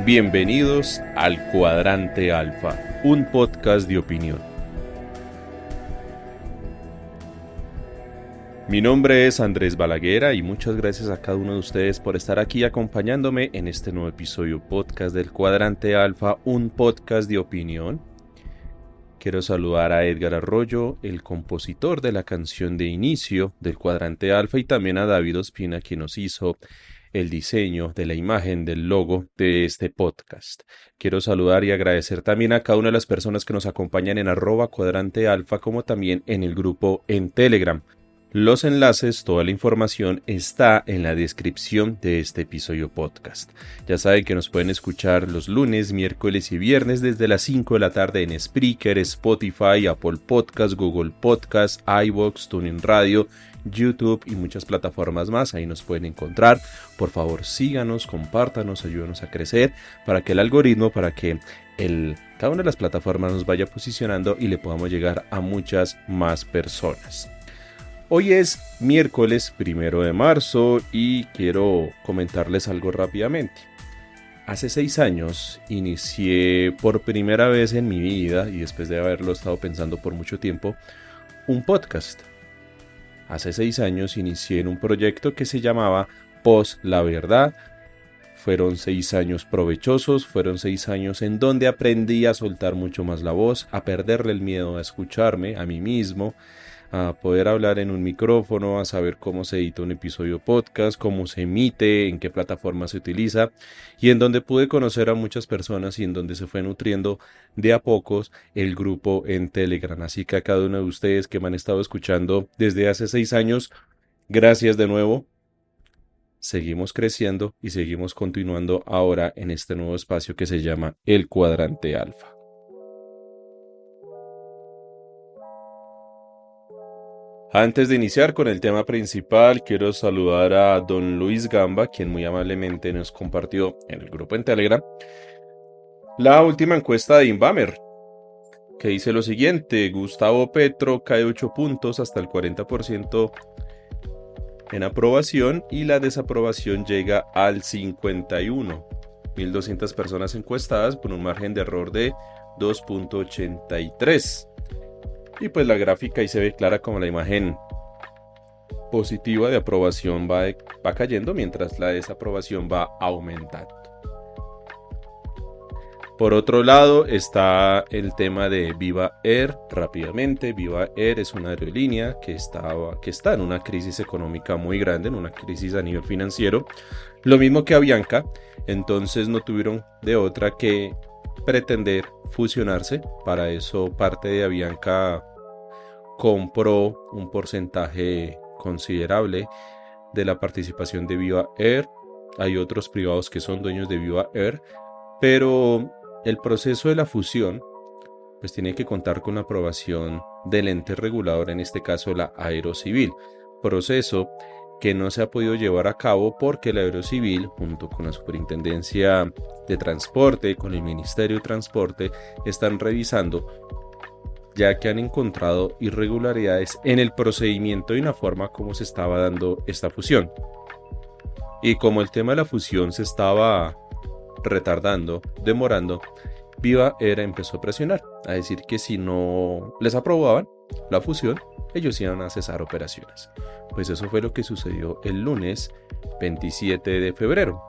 Bienvenidos al Cuadrante Alfa, un podcast de opinión. Mi nombre es Andrés Balaguera y muchas gracias a cada uno de ustedes por estar aquí acompañándome en este nuevo episodio podcast del Cuadrante Alfa, un podcast de opinión. Quiero saludar a Edgar Arroyo, el compositor de la canción de inicio del Cuadrante Alfa, y también a David Ospina, quien nos hizo el diseño de la imagen del logo de este podcast. Quiero saludar y agradecer también a cada una de las personas que nos acompañan en @cuadrantealfa, como también en el grupo en Telegram. Los enlaces, toda la información está en la descripción de este episodio podcast. Ya saben que nos pueden escuchar los lunes, miércoles y viernes desde las 5 de la tarde en Spreaker, Spotify, Apple Podcast, Google Podcast, iVoox, TuneIn Radio, YouTube y muchas plataformas más. Ahí nos pueden encontrar. Por favor, síganos, compártanos, ayúdenos a crecer para que el algoritmo, para que cada una de las plataformas nos vaya posicionando y le podamos llegar a muchas más personas. Hoy es miércoles 1 de marzo y quiero comentarles algo rápidamente. Hace 6 años inicié por primera vez en mi vida, y después de haberlo estado pensando por mucho tiempo, un podcast. Hace 6 años inicié en un proyecto que se llamaba Post la Verdad. Fueron 6 años provechosos, fueron 6 años en donde aprendí a soltar mucho más la voz, a perderle el miedo a escucharme, a mí mismo, a poder hablar en un micrófono, a saber cómo se edita un episodio podcast, cómo se emite, en qué plataforma se utiliza, y en donde pude conocer a muchas personas y en donde se fue nutriendo de a pocos el grupo en Telegram. Así que a cada uno de ustedes que me han estado escuchando desde hace 6 años, gracias de nuevo. Seguimos creciendo y seguimos continuando ahora en este nuevo espacio que se llama el Cuadrante Alfa. Antes de iniciar con el tema principal, quiero saludar a don Luis Gamba, quien muy amablemente nos compartió en el grupo en Telegram la última encuesta de Inbamer, que dice lo siguiente: Gustavo Petro cae 8 puntos hasta el 40% en aprobación y la desaprobación llega al 51%. 1.200 personas encuestadas con un margen de error de 2.83. Y pues la gráfica ahí se ve clara como la imagen positiva de aprobación va cayendo mientras la desaprobación va aumentando. Por otro lado está el tema de Viva Air. Rápidamente, Viva Air es una aerolínea que está en una crisis económica muy grande, en una crisis a nivel financiero, lo mismo que Avianca. Entonces no tuvieron de otra que pretender fusionarse. Para eso parte de Avianca compró un porcentaje considerable de la participación de Viva Air. Hay otros privados que son dueños de Viva Air, pero el proceso de la fusión pues tiene que contar con la aprobación del ente regulador, en este caso la Aerocivil, proceso que no se ha podido llevar a cabo porque la Aerocivil, junto con la Superintendencia de Transporte, con el Ministerio de Transporte, están revisando, ya que han encontrado irregularidades en el procedimiento y en la forma como se estaba dando esta fusión. Y como el tema de la fusión se estaba retardando, demorando, Viva Air empezó a presionar, a decir que si no les aprobaban la fusión, ellos iban a cesar operaciones. Pues eso fue lo que sucedió el lunes 27 de febrero.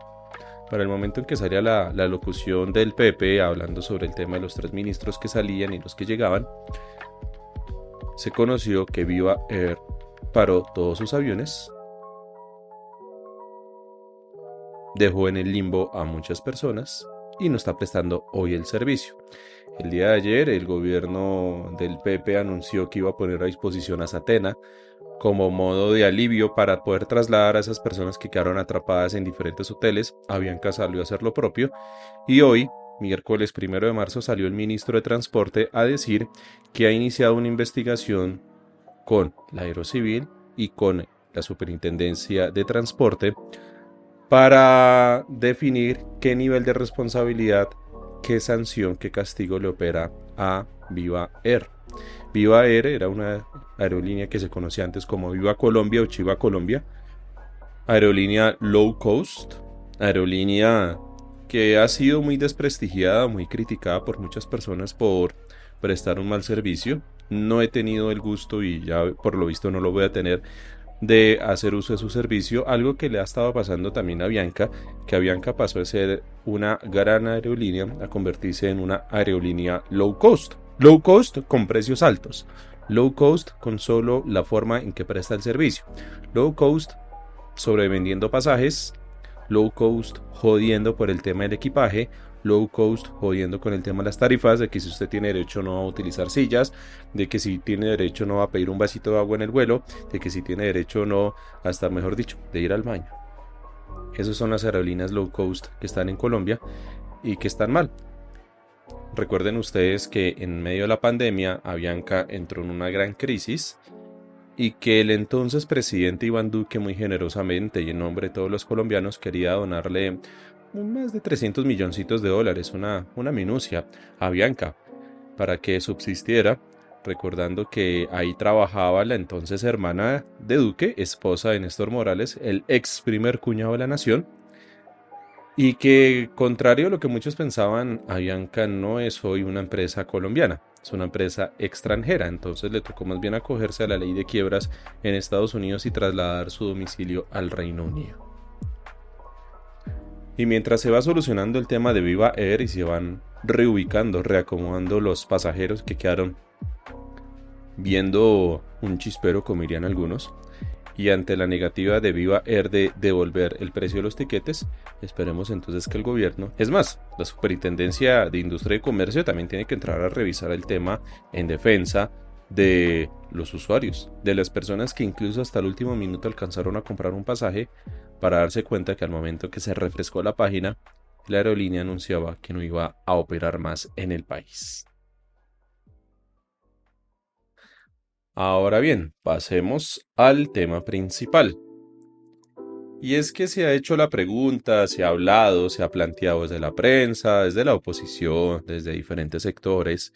Para el momento en que salía la locución del PP hablando sobre el tema de los 3 ministros que salían y los que llegaban, se conoció que Viva Air paró todos sus aviones, dejó en el limbo a muchas personas y no está prestando hoy el servicio. El día de ayer el gobierno del PP anunció que iba a poner a disposición a Satena como modo de alivio para poder trasladar a esas personas que quedaron atrapadas en diferentes hoteles. Avianca salió a hacer lo propio y hoy, miércoles 1 de marzo, salió el ministro de Transporte a decir que ha iniciado una investigación con la Aerocivil y con la Superintendencia de Transporte para definir qué nivel de responsabilidad, qué sanción, qué castigo le opera a Viva Air. Viva Air era una aerolínea que se conocía antes como Viva Colombia o Chiva Colombia, aerolínea low cost, aerolínea que ha sido muy desprestigiada, muy criticada por muchas personas por prestar un mal servicio. No he tenido el gusto y ya por lo visto no lo voy a tener de hacer uso de su servicio, algo que le ha estado pasando también a Avianca, que Avianca pasó de ser una gran aerolínea a convertirse en una aerolínea low cost con precios altos, low cost con solo la forma en que presta el servicio, low cost sobrevendiendo pasajes, low cost jodiendo por el tema del equipaje, low cost jodiendo con el tema de las tarifas, de que si usted tiene derecho no va a utilizar sillas, de que si tiene derecho no va a pedir un vasito de agua en el vuelo, de que si tiene derecho no, hasta mejor dicho, de ir al baño. Esas son las aerolíneas low cost que están en Colombia y que están mal. Recuerden ustedes que en medio de la pandemia Avianca entró en una gran crisis y que el entonces presidente Iván Duque muy generosamente y en nombre de todos los colombianos quería donarle más de 300 milloncitos de dólares, una minucia, a Avianca para que subsistiera, recordando que ahí trabajaba la entonces hermana de Duque, esposa de Néstor Morales, el ex primer cuñado de la nación, y que, contrario a lo que muchos pensaban, Avianca no es hoy una empresa colombiana, es una empresa extranjera, entonces le tocó más bien acogerse a la ley de quiebras en Estados Unidos y trasladar su domicilio al Reino Unido. Y mientras se va solucionando el tema de Viva Air y se van reubicando, reacomodando los pasajeros que quedaron viendo un chispero, como dirían algunos, y ante la negativa de Viva Air de devolver el precio de los tiquetes, esperemos entonces que el gobierno, es más, la Superintendencia de Industria y Comercio también tiene que entrar a revisar el tema en defensa de los usuarios, de las personas que incluso hasta el último minuto alcanzaron a comprar un pasaje para darse cuenta que al momento que se refrescó la página, la aerolínea anunciaba que no iba a operar más en el país. Ahora bien, pasemos al tema principal. Y es que se ha hecho la pregunta, se ha hablado, se ha planteado desde la prensa, desde la oposición, desde diferentes sectores,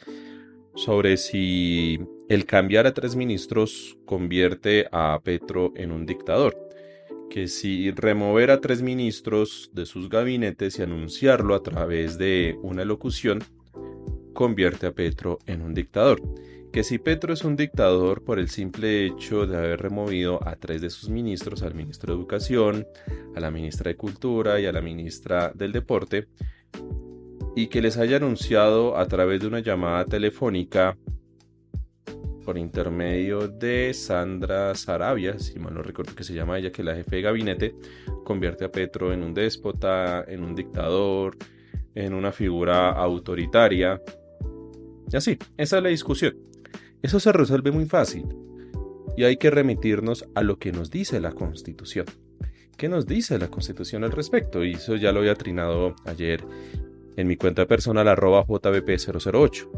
sobre si el cambiar a 3 ministros convierte a Petro en un dictador. Que si remover a 3 ministros de sus gabinetes y anunciarlo a través de una locución convierte a Petro en un dictador. Que si Petro es un dictador por el simple hecho de haber removido a 3 de sus ministros, al ministro de Educación, a la ministra de Cultura y a la ministra del Deporte, y que les haya anunciado a través de una llamada telefónica por intermedio de Sandra Sarabia, si mal no recuerdo que se llama ella, que es la jefe de gabinete, convierte a Petro en un déspota, en un dictador, en una figura autoritaria. Y así, esa es la discusión. Eso se resuelve muy fácil y hay que remitirnos a lo que nos dice la Constitución. ¿Qué nos dice la Constitución al respecto? Y eso ya lo había trinado ayer en mi cuenta personal @jbp008.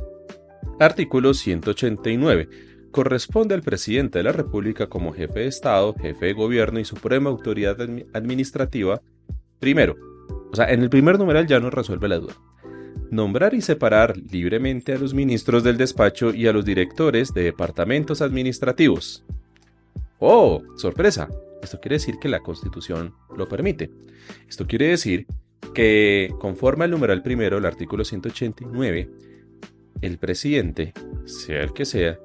Artículo 189. Corresponde al presidente de la República como jefe de Estado, jefe de gobierno y suprema autoridad administrativa. Primero, en el primer numeral ya nos resuelve la duda. Nombrar y separar libremente a los ministros del despacho y a los directores de departamentos administrativos. ¡Oh! ¡Sorpresa! Esto quiere decir que la Constitución lo permite. Esto quiere decir que, conforme al numeral primero del artículo 189, el presidente, sea el que sea,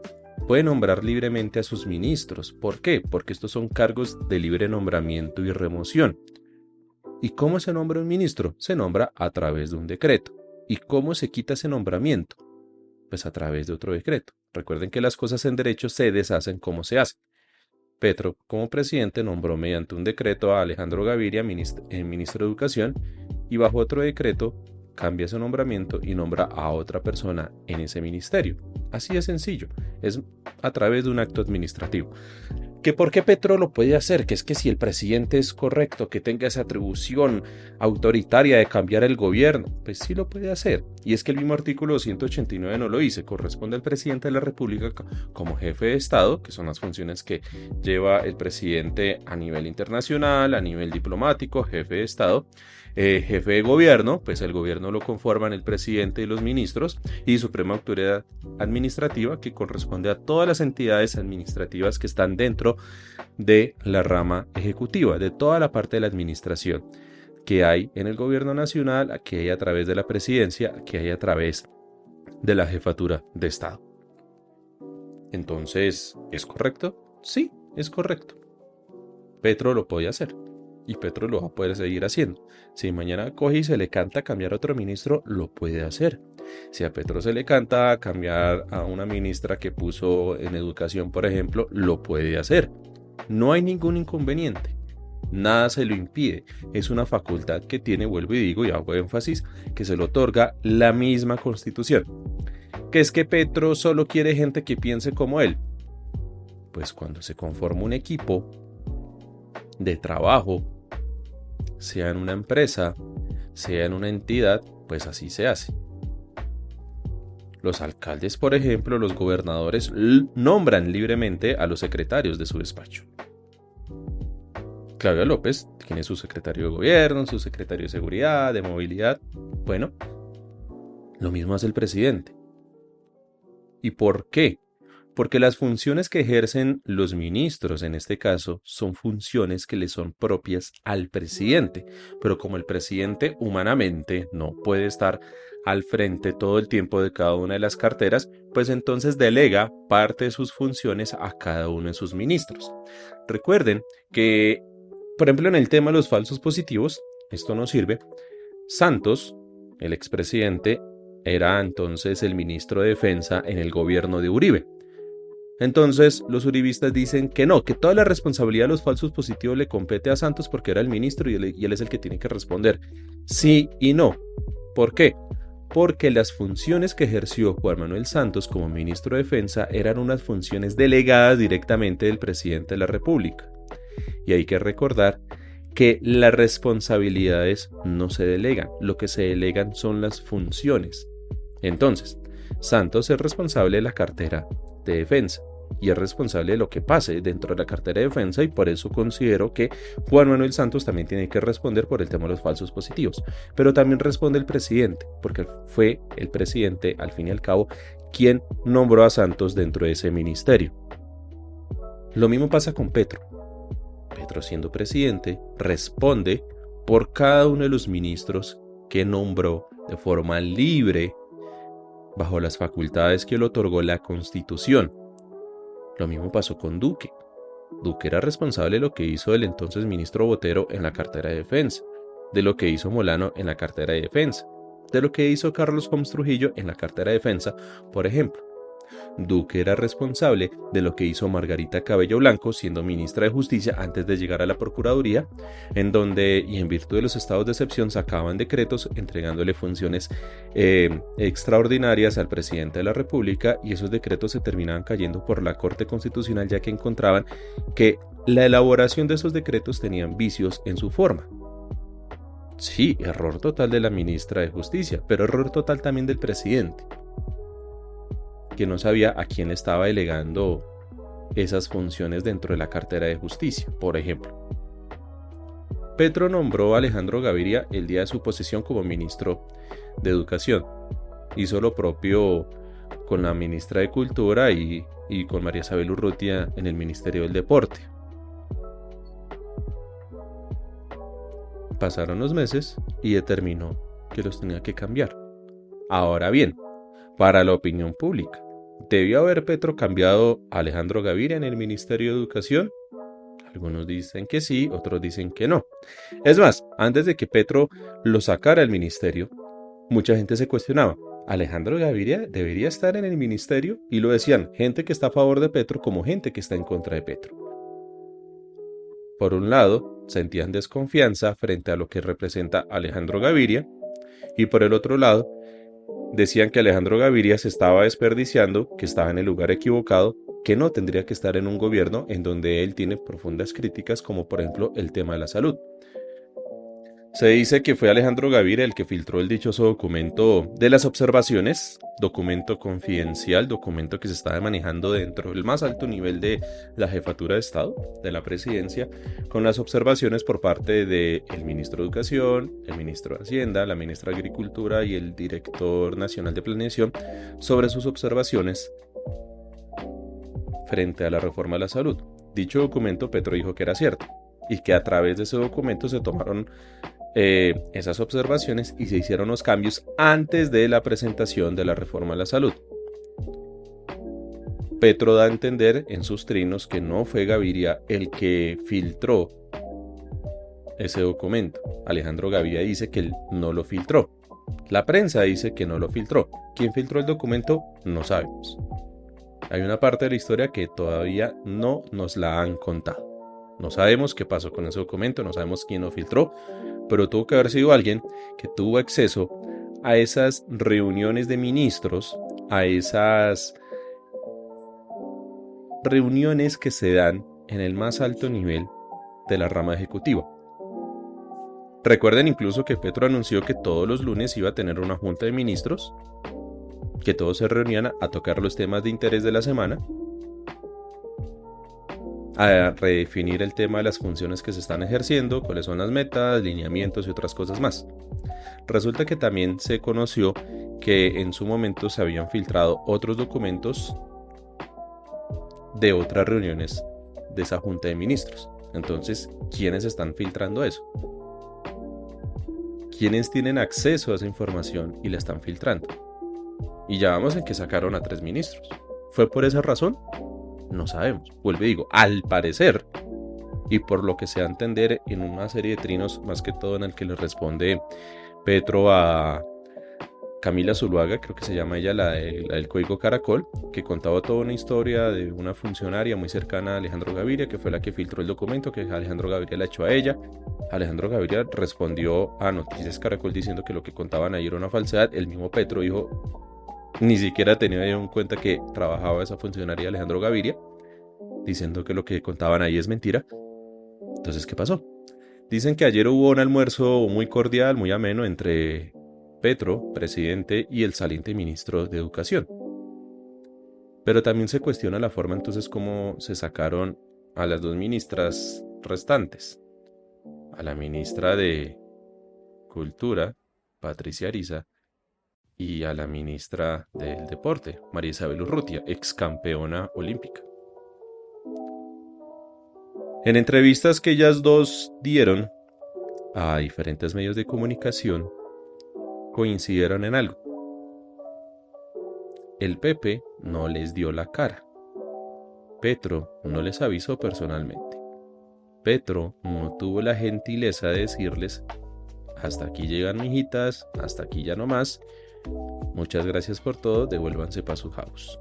puede nombrar libremente a sus ministros. ¿Por qué? Porque estos son cargos de libre nombramiento y remoción. ¿Y cómo se nombra un ministro? Se nombra a través de un decreto. ¿Y cómo se quita ese nombramiento? Pues a través de otro decreto. Recuerden que las cosas en derecho se deshacen como se hacen. Petro, como presidente, nombró mediante un decreto a Alejandro Gaviria ministro de Educación y bajo otro decreto cambia su nombramiento y nombra a otra persona en ese ministerio. Así de sencillo, es a través de un acto administrativo. ¿Que por qué Petro lo puede hacer? Que es que si el presidente es correcto, que tenga esa atribución autoritaria de cambiar el gobierno, pues sí lo puede hacer. Y es que el mismo artículo 189 no lo dice, corresponde al presidente de la República como jefe de Estado, que son las funciones que lleva el presidente a nivel internacional, a nivel diplomático, jefe de Estado. Jefe de gobierno, pues el gobierno lo conforman el presidente y los ministros, y suprema autoridad administrativa, que corresponde a todas las entidades administrativas que están dentro de la rama ejecutiva, de toda la parte de la administración. que hay en el gobierno nacional, que hay a través de la presidencia, que hay a través de la jefatura de Estado. Entonces, ¿es correcto? Sí, es correcto. Petro lo podía hacer y Petro lo va a poder seguir haciendo. Si mañana coge y se le canta cambiar a otro ministro, lo puede hacer. Si a Petro se le canta cambiar a una ministra que puso en educación, por ejemplo, lo puede hacer. No hay ningún inconveniente. Nada se lo impide. Es una facultad que tiene, vuelvo y digo y hago énfasis, que se lo otorga la misma Constitución. ¿Qué es que Petro solo quiere gente que piense como él? Pues cuando se conforma un equipo de trabajo, sea en una empresa, sea en una entidad, pues así se hace. Los alcaldes, por ejemplo, los gobernadores nombran libremente a los secretarios de su despacho. Claudia López tiene su secretario de gobierno, su secretario de seguridad, de movilidad. Bueno, lo mismo hace el presidente. ¿Y por qué? Porque las funciones que ejercen los ministros, en este caso, son funciones que le son propias al presidente. Pero como el presidente humanamente no puede estar al frente todo el tiempo de cada una de las carteras, pues entonces delega parte de sus funciones a cada uno de sus ministros. Recuerden que, por ejemplo, en el tema de los falsos positivos, esto nos sirve. Santos, el expresidente, era entonces el ministro de Defensa en el gobierno de Uribe. Entonces, los uribistas dicen que no, que toda la responsabilidad de los falsos positivos le compete a Santos porque era el ministro y él es el que tiene que responder. Sí y no. ¿Por qué? Porque las funciones que ejerció Juan Manuel Santos como ministro de Defensa eran unas funciones delegadas directamente del presidente de la República. Y hay que recordar que las responsabilidades no se delegan, lo que se delegan son las funciones. Entonces, Santos es responsable de la cartera de defensa y es responsable de lo que pase dentro de la cartera de defensa, y por eso considero que Juan Manuel Santos también tiene que responder por el tema de los falsos positivos, pero también responde el presidente, porque fue el presidente al fin y al cabo quien nombró a Santos dentro de ese ministerio. Lo mismo pasa con Petro. Petro, siendo presidente, responde por cada uno de los ministros que nombró de forma libre bajo las facultades que le otorgó la Constitución. Lo mismo pasó con Duque. Duque era responsable de lo que hizo el entonces ministro Botero en la cartera de defensa, de lo que hizo Molano en la cartera de defensa, de lo que hizo Carlos Homs Trujillo en la cartera de defensa, por ejemplo. Duque era responsable de lo que hizo Margarita Cabello Blanco siendo ministra de Justicia antes de llegar a la Procuraduría, en donde y en virtud de los estados de excepción sacaban decretos entregándole funciones extraordinarias al presidente de la República, y esos decretos se terminaban cayendo por la Corte Constitucional, ya que encontraban que la elaboración de esos decretos tenían vicios en su forma. Sí, error total de la ministra de Justicia, pero error total también del presidente, que no sabía a quién estaba delegando esas funciones dentro de la cartera de justicia. Por ejemplo, Petro nombró a Alejandro Gaviria el día de su posesión como ministro de Educación. Hizo lo propio con la ministra de Cultura y con María Isabel Urrutia en el Ministerio del Deporte. Pasaron los meses y determinó que los tenía que cambiar. Ahora bien, para la opinión pública, ¿debió haber Petro cambiado a Alejandro Gaviria en el Ministerio de Educación? Algunos dicen que sí, otros dicen que no. Es más, antes de que Petro lo sacara del ministerio, mucha gente se cuestionaba, ¿Alejandro Gaviria debería estar en el ministerio? Y lo decían gente que está a favor de Petro como gente que está en contra de Petro. Por un lado, sentían desconfianza frente a lo que representa Alejandro Gaviria, y por el otro lado, decían que Alejandro Gaviria se estaba desperdiciando, que estaba en el lugar equivocado, que no tendría que estar en un gobierno en donde él tiene profundas críticas, como por ejemplo el tema de la salud. Se dice que fue Alejandro Gaviria el que filtró el dichoso documento de las observaciones, documento confidencial, documento que se estaba manejando dentro del más alto nivel de la jefatura de Estado, de la presidencia, con las observaciones por parte del ministro de Educación, el ministro de Hacienda, la ministra de Agricultura y el director nacional de Planeación sobre sus observaciones frente a la reforma de la salud. Dicho documento Petro dijo que era cierto y que a través de ese documento se tomaron esas observaciones y se hicieron los cambios antes de la presentación de la reforma a la salud. Petro da a entender en sus trinos que no fue Gaviria el que filtró ese documento. Alejandro Gaviria dice que él no lo filtró. La prensa dice que no lo filtró. ¿Quién filtró el documento? No sabemos. Hay una parte de la historia que todavía no nos la han contado. No sabemos qué pasó con ese documento, no sabemos quién lo filtró, pero tuvo que haber sido alguien que tuvo acceso a esas reuniones de ministros, a esas reuniones que se dan en el más alto nivel de la rama ejecutiva. Recuerden incluso que Petro anunció que todos los lunes iba a tener una junta de ministros, que todos se reunían a tocar los temas de interés de la semana, a redefinir el tema de las funciones que se están ejerciendo, cuáles son las metas, lineamientos y otras cosas más. Resulta que también se conoció que en su momento se habían filtrado otros documentos de otras reuniones de esa junta de ministros. Entonces, ¿quiénes están filtrando eso? ¿Quiénes tienen acceso a esa información y la están filtrando? Y ya vamos en que sacaron a 3 ministros. ¿Fue por esa razón? No sabemos. Vuelvo y digo, al parecer, y por lo que se da a entender en una serie de trinos, más que todo en el que le responde Petro a Camila Zuluaga, creo que se llama ella, la del Código Caracol, que contaba toda una historia de una funcionaria muy cercana a Alejandro Gaviria, que fue la que filtró el documento, que Alejandro Gaviria la echó a ella. Alejandro Gaviria respondió a Noticias Caracol diciendo que lo que contaban ahí era una falsedad. El mismo Petro dijo, ni siquiera tenía en cuenta que trabajaba esa funcionaria Alejandro Gaviria, diciendo que lo que contaban ahí es mentira. Entonces, ¿qué pasó? Dicen que ayer hubo un almuerzo muy cordial, muy ameno entre Petro, presidente, y el saliente ministro de Educación. Pero también se cuestiona la forma entonces cómo se sacaron a las 2 ministras restantes. A la ministra de Cultura, Patricia Ariza, y a la ministra del Deporte, María Isabel Urrutia, ex campeona olímpica. En entrevistas que ellas dos dieron a diferentes medios de comunicación, coincidieron en algo. El Pepe no les dio la cara. Petro no les avisó personalmente. Petro no tuvo la gentileza de decirles, hasta aquí llegan mijitas, hasta aquí ya no más. Muchas gracias por todo, devuélvanse para su house.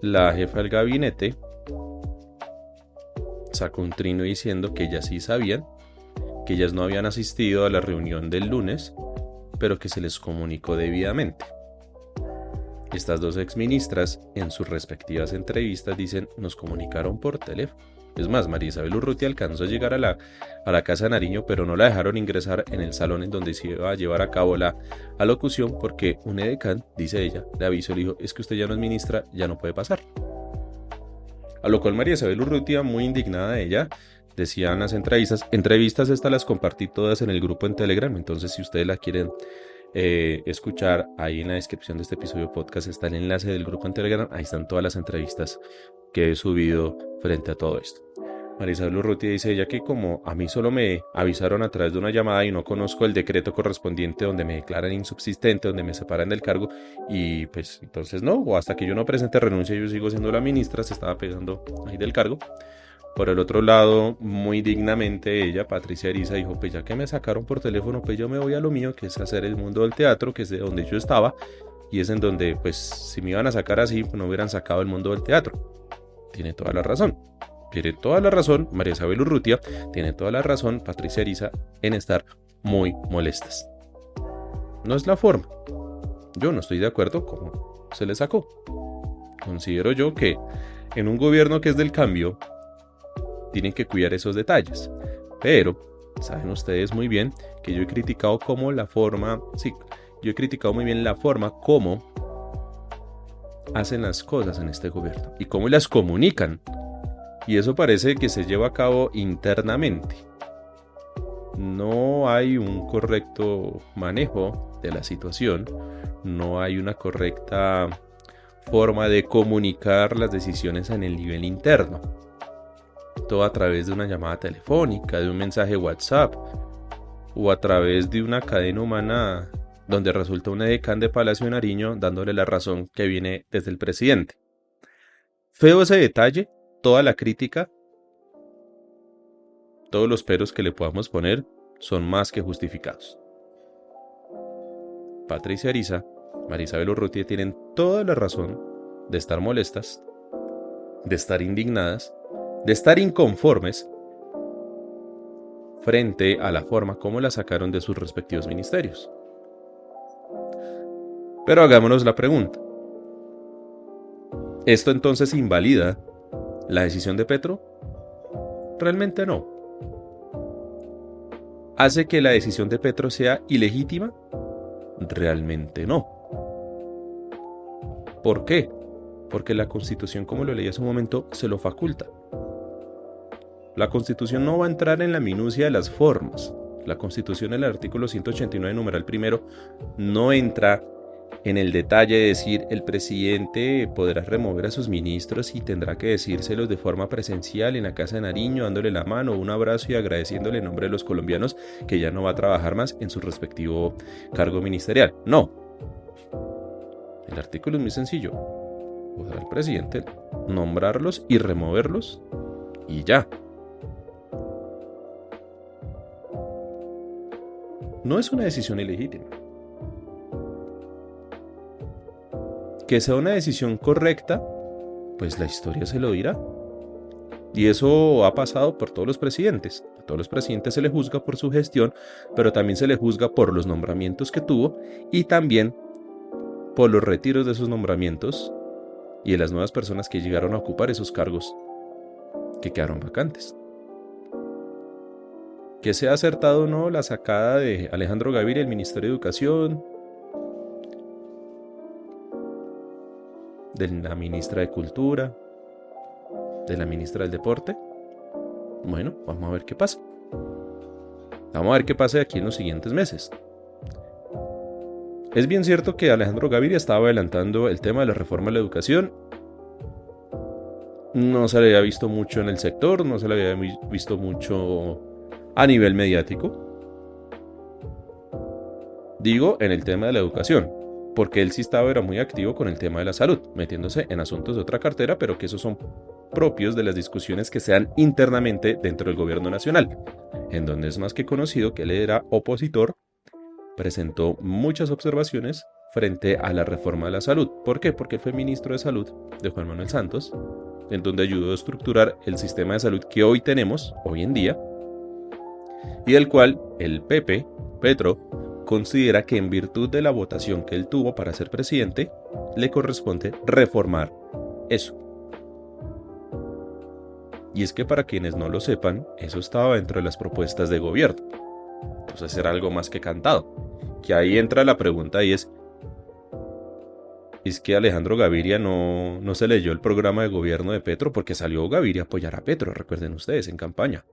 La jefa del gabinete sacó un trino diciendo que ellas sí sabían, que ellas no habían asistido a la reunión del lunes, pero que se les comunicó debidamente. Estas 2 exministras, en sus respectivas entrevistas, dicen, nos comunicaron por teléfono. Es más, María Isabel Urrutia alcanzó a llegar a la Casa de Nariño, pero no la dejaron ingresar en el salón en donde se iba a llevar a cabo la alocución, porque un edecán, dice ella, le avisó y le dijo, es que usted ya no es ministra, ya no puede pasar. A lo cual María Isabel Urrutia, muy indignada de ella, decía en las entrevistas estas las compartí todas en el grupo en Telegram, entonces si ustedes la quieren escuchar, ahí en la descripción de este episodio podcast está el enlace del grupo en Telegram, ahí están todas las entrevistas que he subido frente a todo esto. María Isabel Urrutia dice ella que como a mí solo me avisaron a través de una llamada y no conozco el decreto correspondiente donde me declaran insubsistente, donde me separan del cargo, y pues entonces no, o hasta que yo no presente renuncia yo sigo siendo la ministra, se estaba pegando ahí del cargo. Por el otro lado, muy dignamente ella, Patricia Ariza, dijo, pues ya que me sacaron por teléfono, pues yo me voy a lo mío, que es hacer el mundo del teatro, que es de donde yo estaba, y es en donde, pues, si me iban a sacar así, pues no hubieran sacado el mundo del teatro. Tiene toda la razón. Tiene toda la razón María Isabel Urrutia, tiene toda la razón Patricia Ariza en estar muy molestas. No es la forma. Yo no estoy de acuerdo con cómo se le sacó. Considero yo que en un gobierno que es del cambio, tienen que cuidar esos detalles. Pero saben ustedes muy bien que yo he criticado como la forma, yo he criticado muy bien la forma como hacen las cosas en este gobierno y cómo las comunican. Y eso parece que se lleva a cabo internamente. No hay un correcto manejo de la situación, no hay una correcta forma de comunicar las decisiones en el nivel interno. todo a través de una llamada telefónica, de un mensaje WhatsApp o a través de una cadena humana donde resulta un edecán de Palacio de Nariño dándole la razón que viene desde el presidente. Feo ese detalle, toda la crítica, todos los peros que le podamos poner son más que justificados. Patricia Ariza, Marisabel Urrutia tienen toda la razón de estar molestas, de estar indignadas, de estar inconformes frente a la forma como la sacaron de sus respectivos ministerios. Pero hagámonos la pregunta. ¿Esto entonces invalida la decisión de Petro? Realmente no. ¿Hace que la decisión de Petro sea ilegítima? Realmente no. ¿Por qué? Porque la Constitución, como lo leí hace un momento, se lo faculta. La Constitución no va a entrar en la minucia de las formas. La Constitución, en el artículo 189, numeral primero, no entra en el detalle de decir el presidente podrá remover a sus ministros y tendrá que decírselos de forma presencial en la Casa de Nariño, dándole la mano, un abrazo y agradeciéndole en nombre de los colombianos que ya no va a trabajar más en su respectivo cargo ministerial. No. El artículo es muy sencillo. Podrá el presidente nombrarlos y removerlos y ya. No es una decisión ilegítima. Que sea una decisión correcta, pues la historia se lo dirá. Y eso ha pasado por todos los presidentes. A todos los presidentes se le juzga por su gestión, pero también se le juzga por los nombramientos que tuvo y también por los retiros de esos nombramientos y de las nuevas personas que llegaron a ocupar esos cargos que quedaron vacantes. Que sea acertado o no la sacada de Alejandro Gaviria del Ministerio de Educación, de la ministra de Cultura, de la ministra del Deporte. Bueno, vamos a ver qué pasa. Vamos a ver qué pasa de aquí en los siguientes meses. Es bien cierto que Alejandro Gaviria estaba adelantando el tema de la reforma de la educación. No se le había visto mucho en el sector, no se le había visto mucho a nivel mediático. Digo, en el tema de la educación, porque él sí era muy activo con el tema de la salud, metiéndose en asuntos de otra cartera, pero que esos son propios de las discusiones que se dan internamente dentro del gobierno nacional, en donde es más que conocido que él era opositor, presentó muchas observaciones frente a la reforma de la salud. ¿Por qué? Porque fue ministro de Salud de Juan Manuel Santos, en donde ayudó a estructurar el sistema de salud que hoy tenemos, hoy en día, y del cual el Petro, considera que en virtud de la votación que él tuvo para ser presidente, le corresponde reformar eso. Y es que para quienes no lo sepan, eso estaba dentro de las propuestas de gobierno. Entonces era algo más que cantado. Que ahí entra la pregunta y es que Alejandro Gaviria no se leyó el programa de gobierno de Petro porque salió Gaviria a apoyar a Petro, recuerden ustedes, en campaña.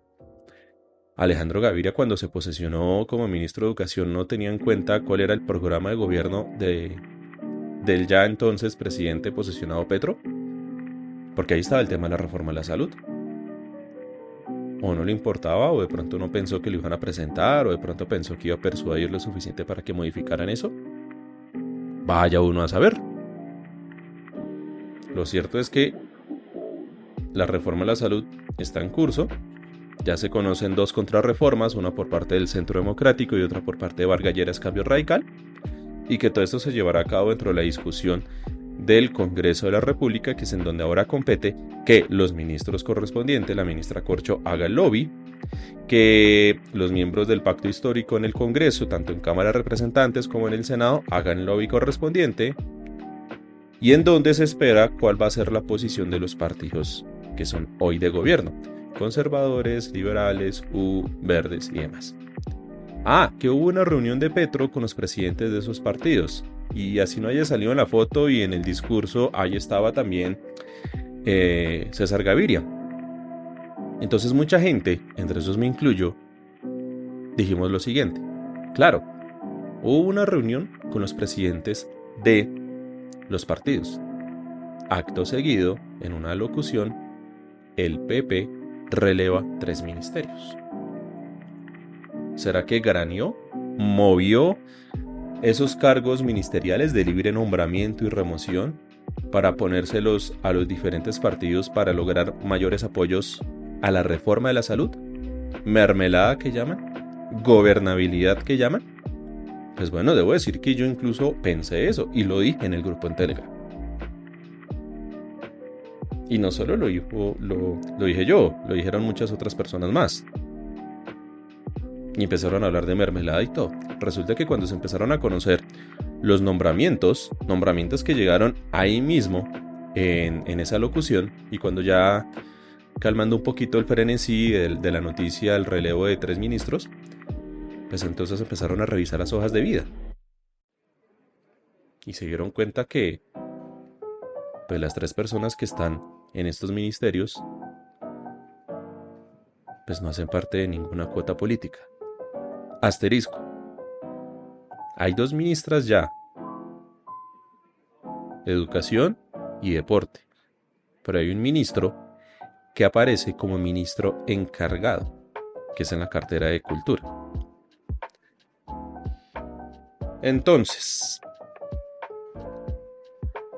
Alejandro Gaviria, cuando se posesionó como ministro de Educación, no tenía en cuenta cuál era el programa de gobierno del ya entonces presidente posesionado Petro, porque ahí estaba el tema de la reforma de la salud. O no le importaba, o de pronto no pensó que lo iban a presentar, o de pronto pensó que iba a persuadir lo suficiente para que modificaran eso. Vaya uno a saber. Lo cierto es que la reforma de la salud está en curso. Ya se conocen dos contrarreformas, una por parte del Centro Democrático y otra por parte de Vargas Lleras Cambio Radical, y que todo esto se llevará a cabo dentro de la discusión del Congreso de la República, que es en donde ahora compete que los ministros correspondientes, la ministra Corcho, haga el lobby, que los miembros del pacto histórico en el Congreso, tanto en Cámara de Representantes como en el Senado, hagan el lobby correspondiente, y en donde se espera cuál va a ser la posición de los partidos que son hoy de gobierno, conservadores, liberales, verdes y demás. Que hubo una reunión de Petro con los presidentes de esos partidos, y así no haya salido en la foto y en el discurso, ahí estaba también César Gaviria. Entonces mucha gente, entre esos me incluyo, dijimos lo siguiente: claro, hubo una reunión con los presidentes de los partidos. Acto seguido, en una locución, el PP releva 3 ministerios. ¿Será que graneó, movió esos cargos ministeriales de libre nombramiento y remoción para ponérselos a los diferentes partidos para lograr mayores apoyos a la reforma de la salud? ¿Mermelada que llaman? ¿Gobernabilidad que llaman? Pues bueno, debo decir que yo incluso pensé eso y lo dije en el grupo en Telegram. Y no solo lo dije yo, lo dijeron muchas otras personas más. Y empezaron a hablar de mermelada y todo. Resulta que cuando se empezaron a conocer los nombramientos que llegaron ahí mismo en esa locución, y cuando ya calmando un poquito el frenesí de la noticia del relevo de 3 ministros, pues entonces empezaron a revisar las hojas de vida. Y se dieron cuenta que pues las 3 personas que están en estos ministerios pues no hacen parte de ninguna cuota política. Asterisco. Hay 2 ministras ya. Educación y deporte. Pero hay un ministro que aparece como ministro encargado, que es en la cartera de Cultura. Entonces,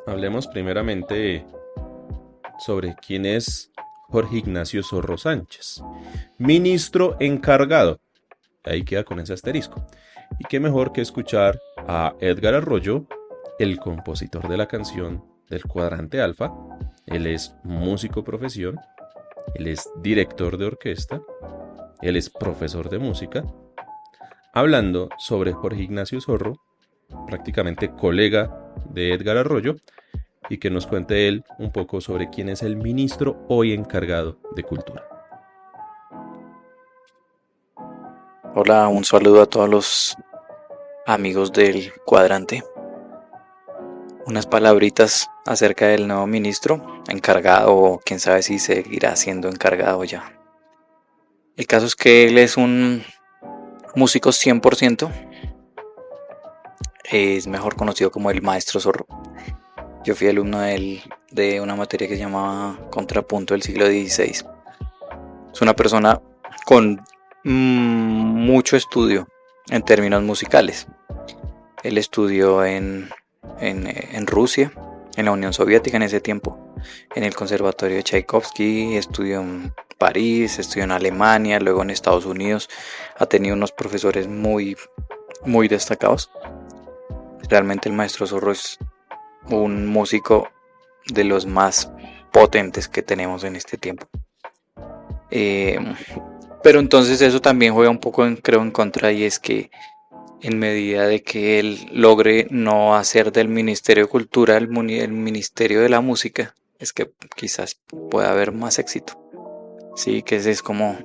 hablemos primeramente sobre quién es Jorge Ignacio Zorro Sánchez. Ministro encargado. Ahí queda con ese asterisco. Y qué mejor que escuchar a Edgar Arroyo, el compositor de la canción del Cuadrante Alfa. Él es músico profesión, él es director de orquesta, él es profesor de música, hablando sobre Jorge Ignacio Zorro, prácticamente colega de Edgar Arroyo, y que nos cuente él un poco sobre quién es el ministro hoy encargado de Cultura. Hola, un saludo a todos los amigos del Cuadrante. Unas palabritas acerca del nuevo ministro encargado, o quién sabe si seguirá siendo encargado ya. El caso es que él es un músico 100%, es mejor conocido como el Maestro Zorro. Yo fui alumno de una materia que se llamaba Contrapunto del siglo XVI. Es una persona con mucho estudio en términos musicales. Él estudió en Rusia, en la Unión Soviética en ese tiempo, en el Conservatorio de Tchaikovsky, estudió en París, estudió en Alemania, luego en Estados Unidos. Ha tenido unos profesores muy, muy destacados. Realmente el Maestro Zorro es un músico de los más potentes que tenemos en este tiempo. Pero entonces eso también juega un poco, creo, en contra, y es que en medida de que él logre no hacer del Ministerio de Cultura el Ministerio de la Música, es que quizás pueda haber más éxito. Sí, que ese es como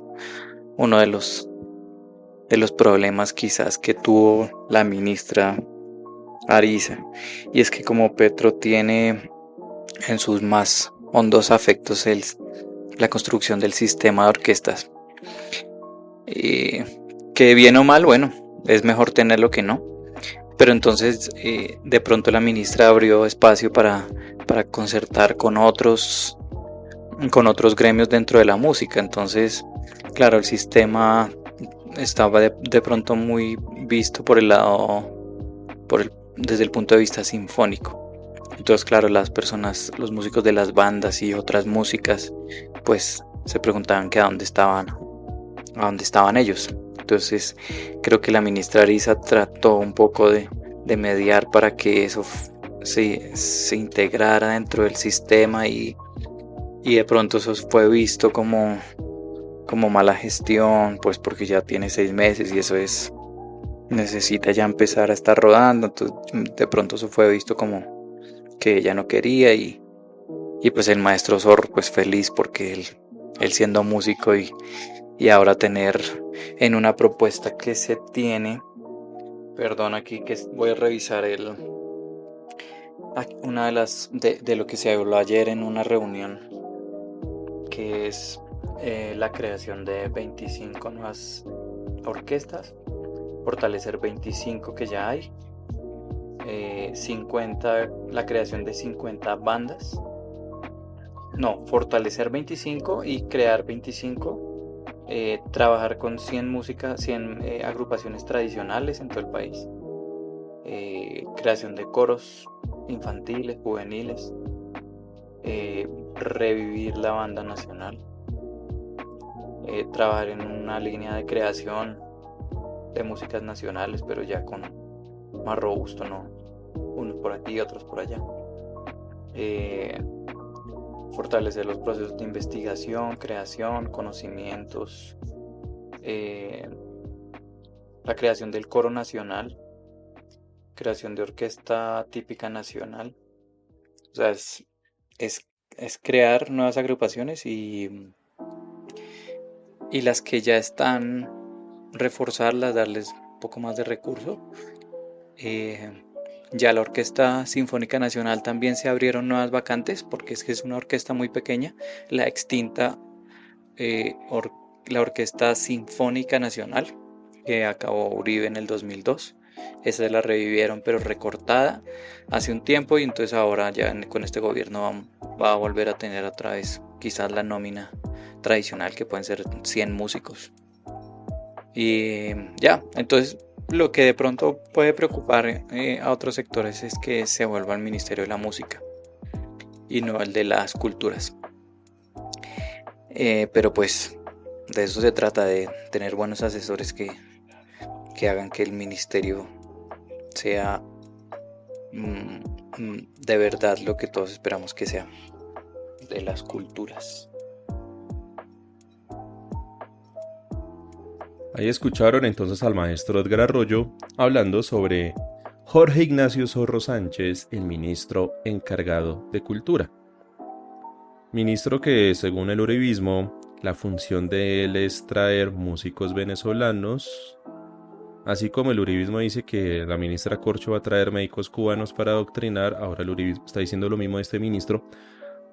uno de los problemas quizás que tuvo la ministra Ariza, y es que como Petro tiene en sus más hondos afectos la construcción del sistema de orquestas, que bien o mal, bueno, es mejor tenerlo que no. Pero entonces de pronto la ministra abrió espacio para concertar con otros gremios dentro de la música. Entonces, claro, el sistema estaba de pronto muy visto por el lado, desde el punto de vista sinfónico. Entonces, claro, las personas, los músicos de las bandas y otras músicas, pues se preguntaban que a dónde estaban ellos. Entonces creo que la ministra Ariza trató un poco de mediar para que eso se integrara dentro del sistema, y de pronto eso fue visto como mala gestión, pues porque ya tiene 6 meses y eso necesita ya empezar a estar rodando. Entonces de pronto eso fue visto como que ella no quería, y pues el Maestro Zorro pues feliz porque él siendo músico y ahora tener en una propuesta que se tiene, perdón, aquí que voy a revisar una de lo que se habló ayer en una reunión, que es la creación de 25 nuevas orquestas, fortalecer 25 que ya hay, 50, la creación de 50 bandas, No, fortalecer 25 y crear 25. Trabajar con 100 agrupaciones tradicionales en todo el país. Creación de coros infantiles, juveniles. Revivir la banda nacional. Trabajar en una línea de creación de músicas nacionales, pero ya con más robusto, ¿no? Unos por aquí, otros por allá. Fortalecer los procesos de investigación, creación, conocimientos, la creación del coro nacional, creación de orquesta típica nacional. O sea, es crear nuevas agrupaciones y las que ya están, reforzarlas, darles un poco más de recurso. Ya la Orquesta Sinfónica Nacional también se abrieron nuevas vacantes porque es que es una orquesta muy pequeña. La extinta la Orquesta Sinfónica Nacional, que acabó Uribe en el 2002. Esa la revivieron pero recortada hace un tiempo, y entonces ahora ya con este gobierno va a volver a tener otra vez quizás la nómina tradicional, que pueden ser 100 músicos. Y ya, entonces lo que de pronto puede preocupar a otros sectores es que se vuelva el Ministerio de la Música y no el de las Culturas. Pero pues de eso se trata, de tener buenos asesores que hagan que el ministerio sea de verdad lo que todos esperamos que sea, de las culturas. Ahí escucharon entonces al maestro Edgar Arroyo hablando sobre Jorge Ignacio Zorro Sánchez, el ministro encargado de Cultura. Ministro que, según el uribismo, la función de él es traer músicos venezolanos, así como el uribismo dice que la ministra Corcho va a traer médicos cubanos para adoctrinar. Ahora el uribismo está diciendo lo mismo de este ministro.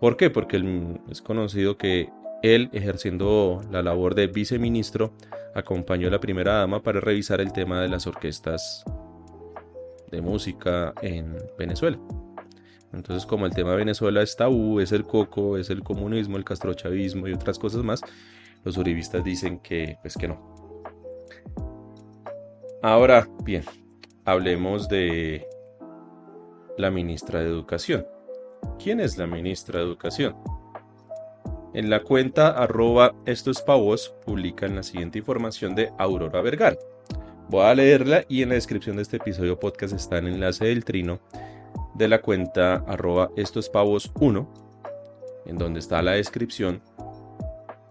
¿Por qué? Porque es conocido que él, ejerciendo la labor de viceministro, acompañó a la primera dama para revisar el tema de las orquestas de música en Venezuela. Entonces, como el tema de Venezuela es tabú, es el coco, es el comunismo, el castrochavismo y otras cosas más, los uribistas dicen que, pues que no. Ahora, bien, hablemos de la ministra de Educación. ¿Quién es la ministra de Educación? En la cuenta @estoespavos publican la siguiente información de Aurora Vergara. Voy a leerla y en la descripción de este episodio podcast está el enlace del trino de la cuenta @estoespavos1, en donde está la descripción,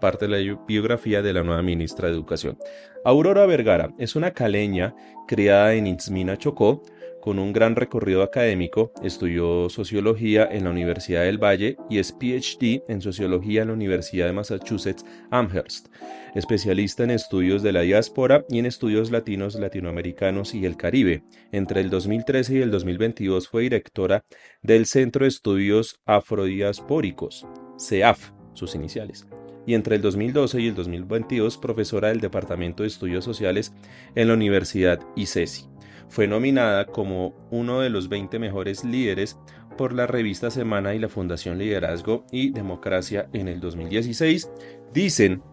parte de la biografía de la nueva ministra de Educación. Aurora Vergara es una caleña criada en Itzmina, Chocó, con un gran recorrido académico. Estudió sociología en la Universidad del Valle y es PhD en sociología en la Universidad de Massachusetts Amherst, especialista en estudios de la diáspora y en estudios latinos, latinoamericanos y el Caribe. Entre el 2013 y el 2022 fue directora del Centro de Estudios Afrodiaspóricos, CEAF, sus iniciales. Y entre el 2012 y el 2022 profesora del Departamento de Estudios Sociales en la Universidad ICESI. Fue nominada como uno de los 20 mejores líderes por la revista Semana y la Fundación Liderazgo y Democracia en el 2016. Dicen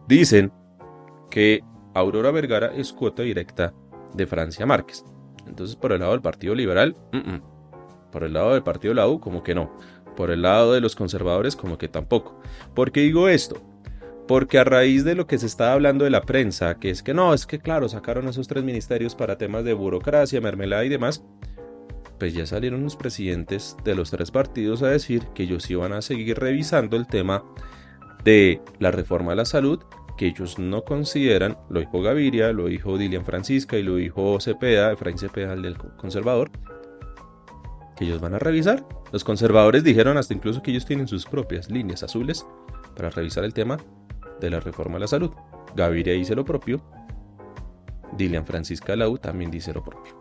que Aurora Vergara es cuota directa de Francia Márquez. Entonces, por el lado del Partido Liberal, por el lado del Partido de la U, como que no. Por el lado de los conservadores, como que tampoco. ¿Por qué digo esto? Porque a raíz de lo que se está hablando de la prensa, que es que no, es que claro, sacaron esos 3 ministerios para temas de burocracia, mermelada y demás, pues ya salieron los presidentes de los 3 partidos a decir que ellos iban a seguir revisando el tema de la reforma a la salud, que ellos no consideran, lo dijo Gaviria, lo dijo Dilian Francisca y lo dijo Cepeda, Efraín Cepeda, el del conservador, que ellos van a revisar. Los conservadores dijeron hasta incluso que ellos tienen sus propias líneas azules para revisar el tema de la reforma a la salud. Gaviria dice lo propio. Dilian Francisca de la U también dice lo propio.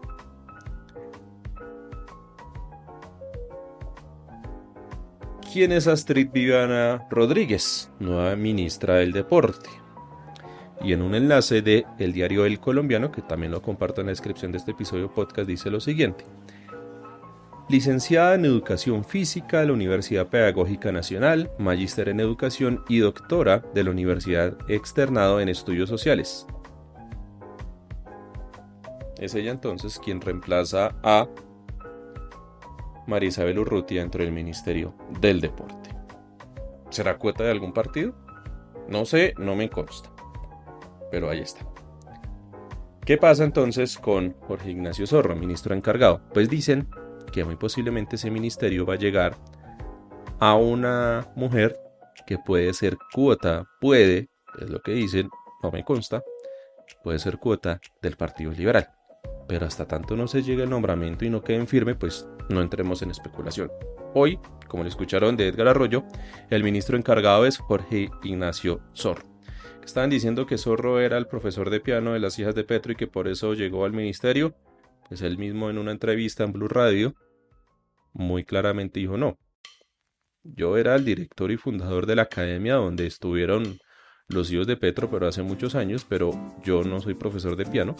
¿Quién es Astrid Viviana Rodríguez? Nueva ministra del Deporte. Y en un enlace de El Diario El Colombiano, que también lo comparto en la descripción de este episodio podcast, dice lo siguiente. licenciada en Educación Física de la Universidad Pedagógica Nacional, magíster en Educación y doctora de la Universidad Externado en Estudios Sociales. Es ella entonces quien reemplaza a María Isabel Urrutia dentro del Ministerio del Deporte. ¿Será cuota de algún partido? No sé, no me consta, pero ahí está. ¿Qué pasa entonces con Jorge Ignacio Zorro, ministro encargado? Pues dicen que muy posiblemente ese ministerio va a llegar a una mujer que puede ser cuota, es lo que dicen, no me consta, puede ser cuota del Partido Liberal. Pero hasta tanto no se llegue el nombramiento y no quede en firme, pues no entremos en especulación. Hoy, como lo escucharon de Edgar Arroyo, el ministro encargado es Jorge Ignacio Zorro. Estaban diciendo que Zorro era el profesor de piano de las hijas de Petro y que por eso llegó al ministerio. Pues él mismo en una entrevista en Blue Radio muy claramente dijo no. Yo era el director y fundador de la academia donde estuvieron los hijos de Petro, pero hace muchos años, pero yo no soy profesor de piano.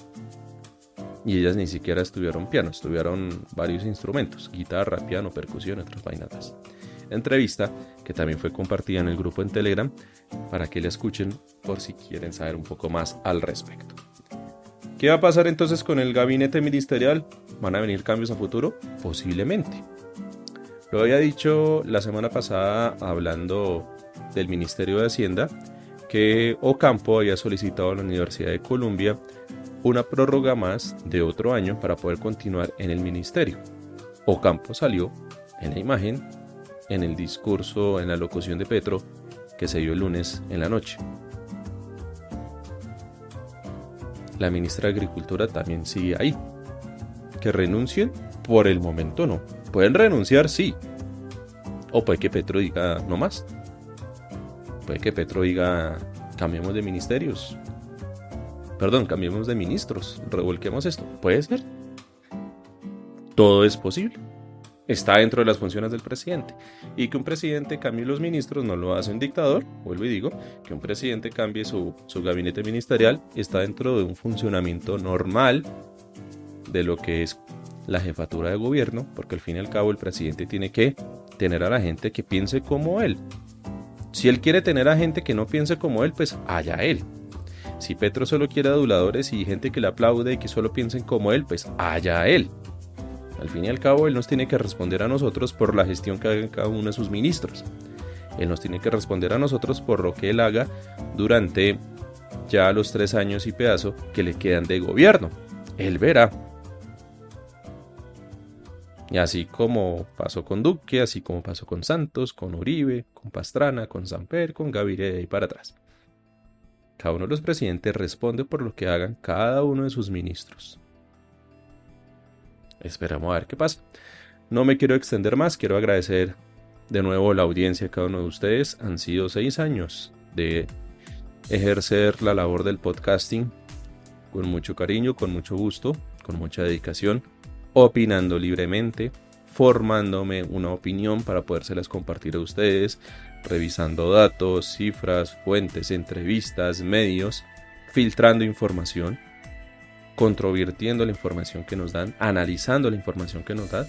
Y ellas ni siquiera estudiaron piano, estudiaron varios instrumentos, guitarra, piano, percusión, otras vainas. Entrevista que también fue compartida en el grupo en Telegram para que la escuchen por si quieren saber un poco más al respecto. ¿Qué va a pasar entonces con el gabinete ministerial? ¿Van a venir cambios a futuro? Posiblemente. Lo había dicho la semana pasada hablando del Ministerio de Hacienda que Ocampo había solicitado a la Universidad de Columbia una prórroga más de otro año para poder continuar en el ministerio. Ocampo salió en la imagen, en el discurso, en la locución de Petro que se dio el lunes en la noche. La ministra de Agricultura también sigue ahí. ¿Que renuncien? Por el momento no. Pueden renunciar, sí. O puede que Petro diga no más. Puede que Petro diga cambiemos de ministerios. Cambiemos de ministros. Revolquemos esto. Puede ser. Todo es posible. Está dentro de las funciones del presidente. Y que un presidente cambie los ministros no lo hace un dictador. Vuelvo y digo, que un presidente cambie su gabinete ministerial está dentro de un funcionamiento normal de lo que es la jefatura de gobierno, porque al fin y al cabo el presidente tiene que tener a la gente que piense como él. Si él quiere tener a gente que no piense como él, pues allá él. Si Petro solo quiere aduladores y gente que le aplaude y que solo piensen como él, pues allá él. Al fin y al cabo, él nos tiene que responder a nosotros por la gestión que haga cada uno de sus ministros. Él nos tiene que responder a nosotros por lo que él haga durante ya los 3 años y pedazo que le quedan de gobierno. Él verá. Y así como pasó con Duque, así como pasó con Santos, con Uribe, con Pastrana, con Samper, con Gaviria y para atrás. Cada uno de los presidentes responde por lo que hagan cada uno de sus ministros. Esperamos a ver qué pasa. No me quiero extender más, quiero agradecer de nuevo la audiencia a cada uno de ustedes. Han sido 6 años de ejercer la labor del podcasting con mucho cariño, con mucho gusto, con mucha dedicación, opinando libremente, formándome una opinión para podérselas compartir a ustedes, revisando datos, cifras, fuentes, entrevistas, medios, filtrando información, controvirtiendo la información que nos dan, analizando la información que nos dan.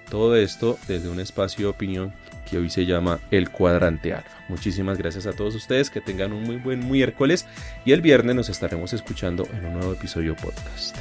Todo esto desde un espacio de opinión que hoy se llama El Cuadrante Alfa. Muchísimas gracias a todos ustedes, que tengan un muy buen miércoles y el viernes nos estaremos escuchando en un nuevo episodio podcast.